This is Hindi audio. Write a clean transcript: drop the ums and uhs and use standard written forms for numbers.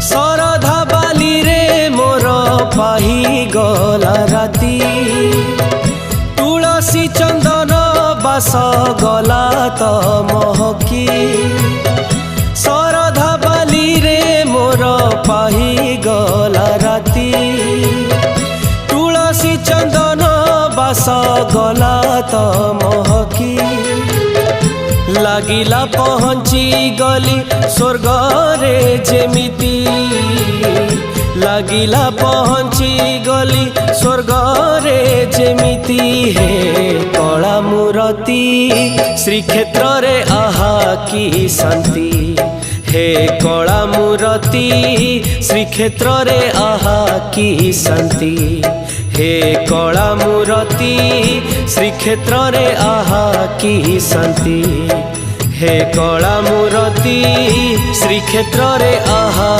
शरधा बाली रे मोर पाही गला राती तुलसी चंदन बास गला तो महकी शरधा बाली रे मोर पाही गला राती तुलसी चंदन बास गला तो महकी लागिला पहुँची गली स्वर्ग रे जेमिति लागिला पहुँची गली स्वर्ग रे जेमिति हे कला मूरति श्रीक्षेत्र रे आहा की शांति हे कला मूरति श्रीक्षेत्र रे आहा की शांति हे कला मूरति श्रीक्षेत्र रे आहा की शांति हे कला मूरति श्रीक्षेत्र रे आहा।